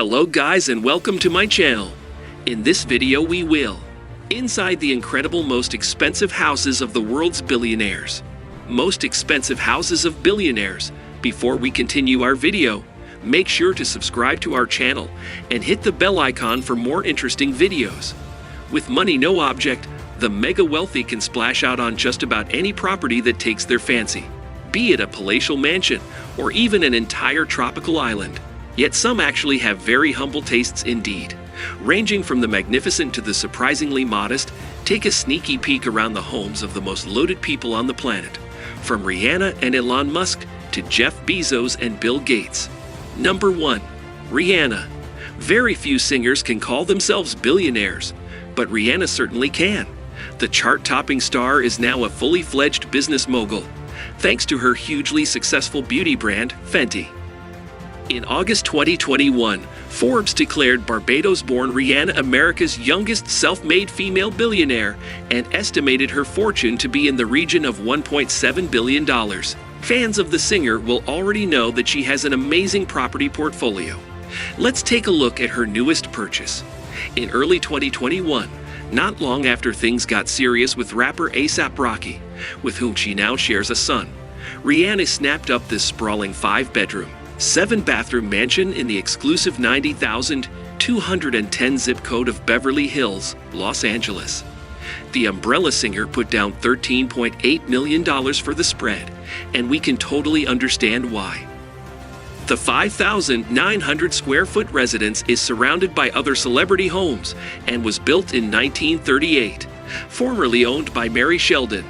Hello guys and welcome to my channel. In this video we will inside the incredible most expensive houses of the world's billionaires. Most expensive houses of billionaires. Before we continue our video, make sure to subscribe to our channel and hit the bell icon for more interesting videos. With money no object, the mega wealthy can splash out on just about any property that takes their fancy, be it a palatial mansion or even an entire tropical island. Yet some actually have very humble tastes indeed. Ranging from the magnificent to the surprisingly modest, take a sneaky peek around the homes of the most loaded people on the planet, from Rihanna and Elon Musk to Jeff Bezos and Bill Gates. Number 1. Rihanna. Very few singers can call themselves billionaires, but Rihanna certainly can. The chart-topping star is now a fully fledged business mogul, thanks to her hugely successful beauty brand, Fenty. In August 2021, Forbes declared Barbados-born Rihanna America's youngest self-made female billionaire and estimated her fortune to be in the region of $1.7 billion. Fans of the singer will already know that she has an amazing property portfolio. Let's take a look at her newest purchase. In early 2021, not long after things got serious with rapper A$AP Rocky, with whom she now shares a son, Rihanna snapped up this sprawling 5-bedroom, 7-bathroom mansion in the exclusive 90,210 zip code of Beverly Hills, Los Angeles. The Umbrella singer put down $13.8 million for the spread, and we can totally understand why. The 5,900 square foot residence is surrounded by other celebrity homes and was built in 1938, formerly owned by Mary Sheldon,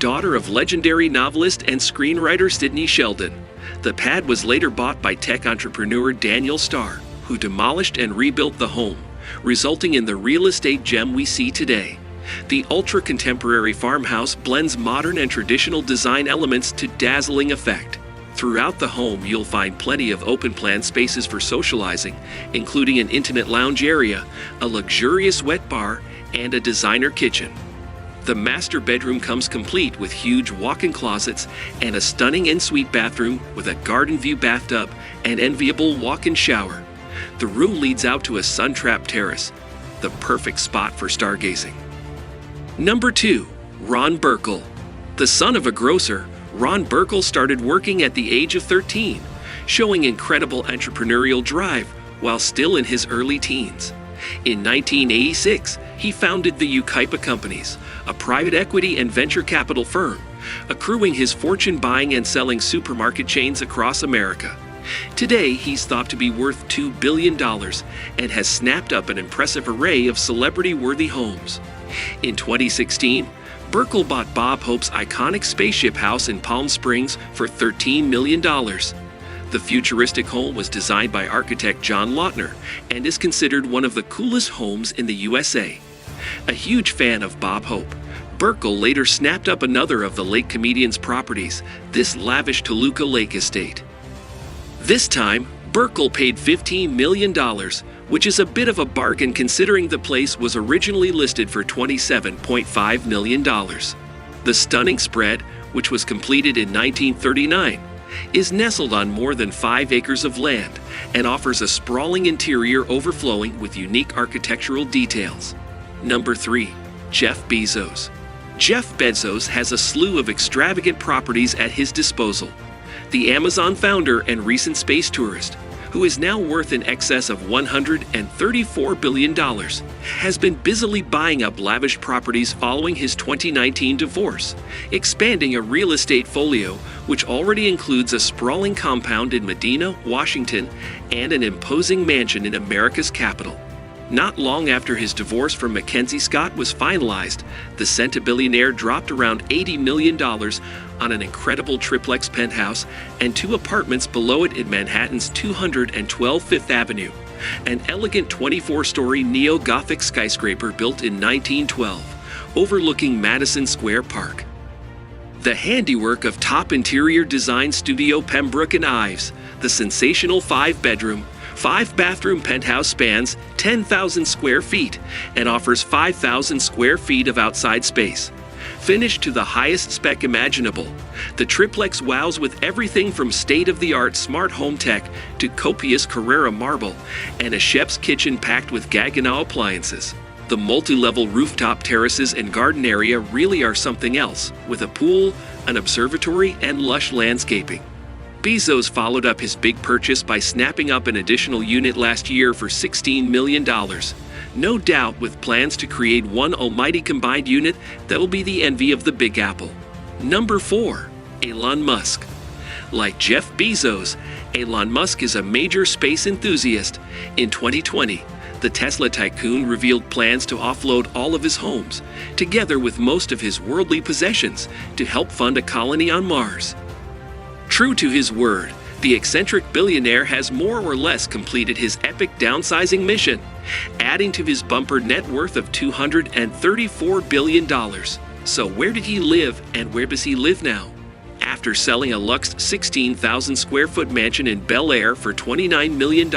daughter of legendary novelist and screenwriter Sidney Sheldon. The pad was later bought by tech entrepreneur Daniel Starr, who demolished and rebuilt the home, resulting in the real estate gem we see today. The ultra-contemporary farmhouse blends modern and traditional design elements to dazzling effect. Throughout the home, you'll find plenty of open-plan spaces for socializing, including an intimate lounge area, a luxurious wet bar, and a designer kitchen. The master bedroom comes complete with huge walk-in closets and a stunning en-suite bathroom with a garden view bathtub and enviable walk-in shower. The room leads out to a sun-trapped terrace, the perfect spot for stargazing. Number 2. Ron Burkle. The son of a grocer, Ron Burkle started working at the age of 13, showing incredible entrepreneurial drive while still in his early teens. In 1986, he founded the Ukaipa Companies, a private equity and venture capital firm, accruing his fortune buying and selling supermarket chains across America. Today, he's thought to be worth $2 billion and has snapped up an impressive array of celebrity-worthy homes. In 2016, Burkle bought Bob Hope's iconic spaceship house in Palm Springs for $13 million. The futuristic home was designed by architect John Lautner and is considered one of the coolest homes in the USA. A huge fan of Bob Hope, Burkle later snapped up another of the late comedian's properties, this lavish Toluca Lake estate. This time, Burkle paid $15 million, which is a bit of a bargain considering the place was originally listed for $27.5 million. The stunning spread, which was completed in 1939, is nestled on more than 5 acres of land and offers a sprawling interior overflowing with unique architectural details. Number 3. Jeff Bezos. Jeff Bezos has a slew of extravagant properties at his disposal. The Amazon founder and recent space tourist, who is now worth in excess of $134 billion, has been busily buying up lavish properties following his 2019 divorce, expanding a real estate folio which already includes a sprawling compound in Medina, Washington, and an imposing mansion in America's capital. Not long after his divorce from Mackenzie Scott was finalized, the centibillionaire dropped around $80 million on an incredible triplex penthouse and 2 apartments below it in Manhattan's 212 Fifth Avenue, an elegant 24-story neo-Gothic skyscraper built in 1912, overlooking Madison Square Park. The handiwork of top interior design studio Pembroke & Ives, the sensational 5-bedroom, 5-bathroom penthouse spans 10,000 square feet and offers 5,000 square feet of outside space. Finished to the highest spec imaginable, the triplex wows with everything from state-of-the-art smart home tech to copious Carrara marble and a chef's kitchen packed with Gaggenau appliances. The multi-level rooftop terraces and garden area really are something else, with a pool, an observatory, and lush landscaping. Bezos followed up his big purchase by snapping up an additional unit last year for $16 million. No doubt with plans to create one almighty combined unit that will be the envy of the Big Apple. Number 4. Elon Musk. Like Jeff Bezos, Elon Musk is a major space enthusiast. In 2020, the Tesla tycoon revealed plans to offload all of his homes, together with most of his worldly possessions, to help fund a colony on Mars. True to his word, the eccentric billionaire has more or less completed his epic downsizing mission, adding to his bumper net worth of $234 billion. So where did he live and where does he live now? After selling a luxe 16,000 square foot mansion in Bel Air for $29 million,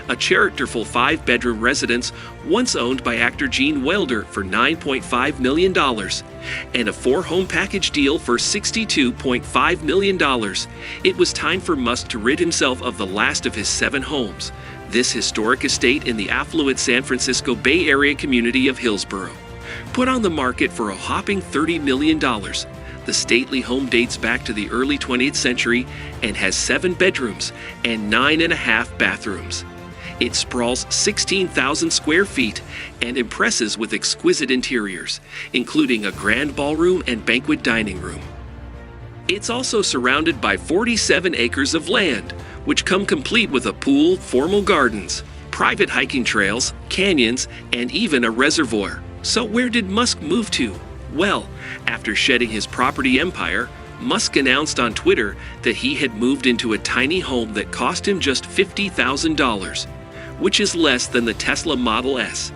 a characterful 5-bedroom residence once owned by actor Gene Wilder for $9.5 million, and a 4-home package deal for $62.5 million, it was time for Musk to rid himself of the last of his 7 homes, this historic estate in the affluent San Francisco Bay Area community of Hillsborough. Put on the market for a whopping $30 million, the stately home dates back to the early 20th century and has 7 bedrooms and 9.5 bathrooms. It sprawls 16,000 square feet and impresses with exquisite interiors, including a grand ballroom and banquet dining room. It's also surrounded by 47 acres of land, which come complete with a pool, formal gardens, private hiking trails, canyons, and even a reservoir. So where did Musk move to? Well, after shedding his property empire, Musk announced on Twitter that he had moved into a tiny home that cost him just $50,000, which is less than the Tesla Model S.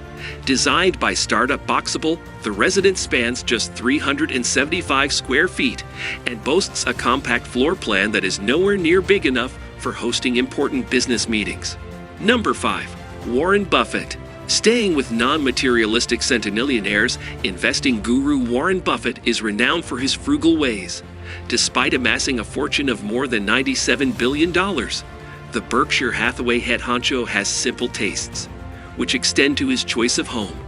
Designed by startup Boxable, the residence spans just 375 square feet and boasts a compact floor plan that is nowhere near big enough for hosting important business meetings. Number 5. Warren Buffett. Staying with non-materialistic centennials, investing guru Warren Buffett is renowned for his frugal ways. Despite amassing a fortune of more than $97 billion, the Berkshire Hathaway head honcho has simple tastes, which extend to his choice of home.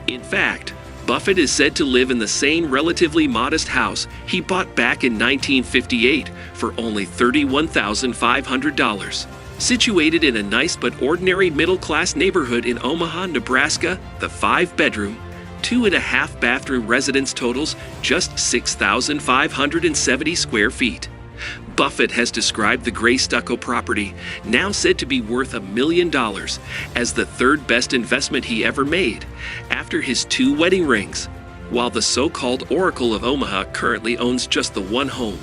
In fact, Buffett is said to live in the same relatively modest house he bought back in 1958 for only $31,500. Situated in a nice but ordinary middle-class neighborhood in Omaha, Nebraska, the 5-bedroom, 2.5-bathroom residence totals just 6,570 square feet. Buffett has described the gray stucco property, now said to be worth $1 million, as the 3rd best investment he ever made, after his 2 wedding rings. While the so-called Oracle of Omaha currently owns just the 1 home,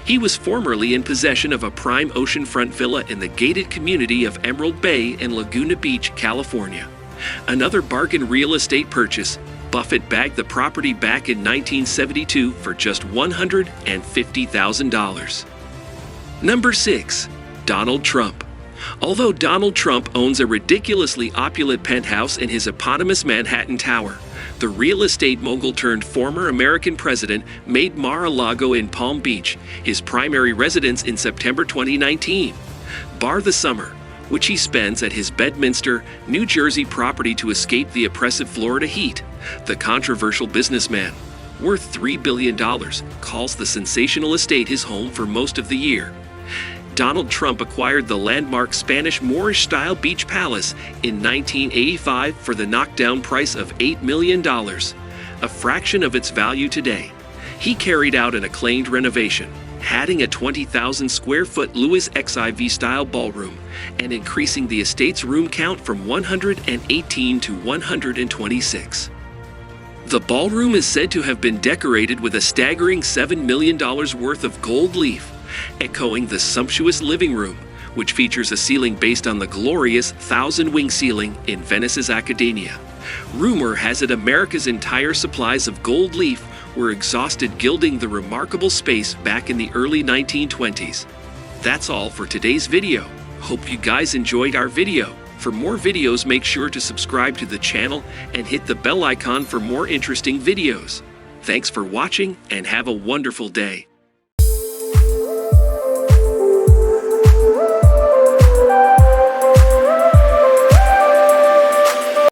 he was formerly in possession of a prime oceanfront villa in the gated community of Emerald Bay in Laguna Beach, California. Another bargain real estate purchase, Buffett bagged the property back in 1972 for just $150,000. Number 6. Donald Trump. Although Donald Trump owns a ridiculously opulent penthouse in his eponymous Manhattan Tower, the real estate mogul turned former American president made Mar-a-Lago in Palm Beach his primary residence in September 2019. Bar the summer, which he spends at his Bedminster, New Jersey property to escape the oppressive Florida heat, the controversial businessman, worth $3 billion, calls the sensational estate his home for most of the year. Donald Trump acquired the landmark Spanish Moorish-style beach palace in 1985 for the knockdown price of $8 million, a fraction of its value today. He carried out an acclaimed renovation, adding a 20,000 square foot Louis XIV-style ballroom and increasing the estate's room count from 118 to 126. The ballroom is said to have been decorated with a staggering $7 million worth of gold leaf, echoing the sumptuous living room, which features a ceiling based on the glorious 1,000-wing ceiling in Venice's Accademia. Rumor has it America's entire supplies of gold leaf were exhausted gilding the remarkable space back in the early 1920s. That's all for today's video. Hope you guys enjoyed our video. For more videos, make sure to subscribe to the channel and hit the bell icon for more interesting videos. Thanks for watching and have a wonderful day.